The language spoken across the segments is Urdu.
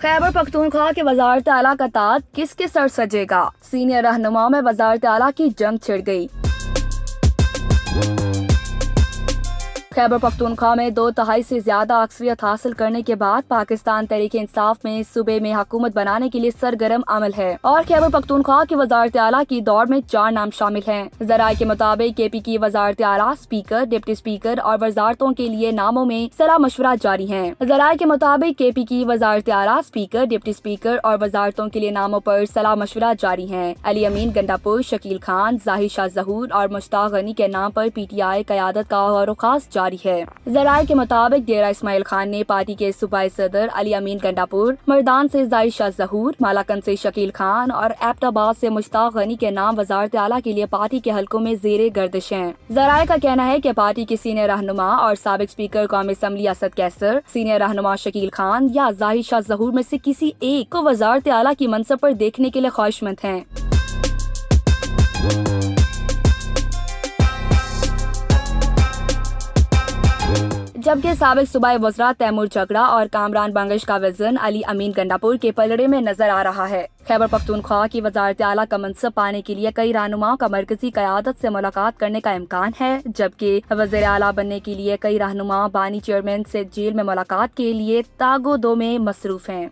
خیبر پختونخوا کے وزارت اعلیٰ کا تاج کس کے سر سجے گا؟ سینئر رہنما میں وزارت اعلیٰ کی جنگ چھڑ گئی۔ خیبر پختونخوا میں 2/3 سے زیادہ اکثریت حاصل کرنے کے بعد پاکستان تحریک انصاف میں صوبے میں حکومت بنانے کے لیے سرگرم عمل ہے اور خیبر پختونخوا کی وزارت اعلیٰ کی دوڑ میں 4 نام شامل ہیں۔ ذرائع کے مطابق کے پی کی وزارت اعلیٰ، اسپیکر، ڈپٹی اسپیکر اور وزارتوں کے لیے ناموں میں صلاح مشورہ جاری ہیں۔ ذرائع کے مطابق کے پی کی وزارت اعلیٰ، اسپیکر، ڈپٹی اسپیکر اور وزارتوں کے لیے ناموں پر صلاح مشورہ جاری ہیں۔ علی امین گنڈاپور، شکیل خان، ظاہر شاہ ظہور اور مشتاق غنی کے نام پر پی ٹی آئی قیادت کا غور و خوض جاری ہے۔ ذرائع کے مطابق ڈیرہ اسماعیل خان نے پارٹی کے صوبائی صدر علی امین گنڈاپور، مردان سے ظاہر شاہ ظہور، مالاکن سے شکیل خان اور ایبٹ آباد سے مشتاق غنی کے نام وزارت اعلیٰ کے لیے پارٹی کے حلقوں میں زیر گردش ہیں۔ ذرائع کا کہنا ہے کہ پارٹی کے سینئر رہنما اور سابق اسپیکر قومی اسمبلی اسد کیسر، سینئر رہنما شکیل خان یا ظاہر شاہ ظہور میں سے کسی ایک کو وزارت اعلیٰ کی منصب پر دیکھنے کے لیے خواہشمند ہیں۔ جبکہ سابق صوبائی وزراء تیمور جھگڑا اور کامران بنگش کا وژن علی امین گنڈاپور کے پلڑے میں نظر آ رہا ہے۔ خیبر پختونخوا کی وزارت اعلیٰ کا منصب پانے کے لیے کئی رہنماؤں کا مرکزی قیادت سے ملاقات کرنے کا امکان ہے، جبکہ وزیر اعلیٰ بننے کے لیے کئی رہنما بانی چیئرمین سے جیل میں ملاقات کے لیے تاگ و دو میں مصروف ہیں۔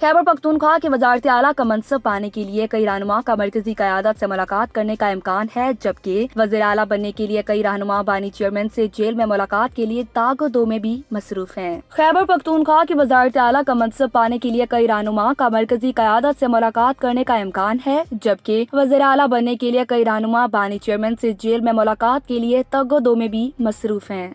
خیبر پختونخوا کی وزارت اعلیٰ کا منصب پانے کے لیے کئی رہنما کا مرکزی قیادت سے ملاقات کرنے کا امکان ہے، جبکہ وزیر اعلیٰ بننے کے لیے کئی رہنما بانی چیئرمین سے جیل میں ملاقات کے لیے تاگ و دو میں بھی مصروف ہیں۔ خیبر پختونخوا کی وزارت اعلیٰ کا منصب پانے کے لیے کئی رہنما کا مرکزی قیادت سے ملاقات کرنے کا امکان ہے، جبکہ وزیر اعلیٰ بننے کے لیے کئی رہنما بانی چیئرمین سے جیل میں ملاقات کے لیے تاگ و دو میں بھی مصروف ہیں۔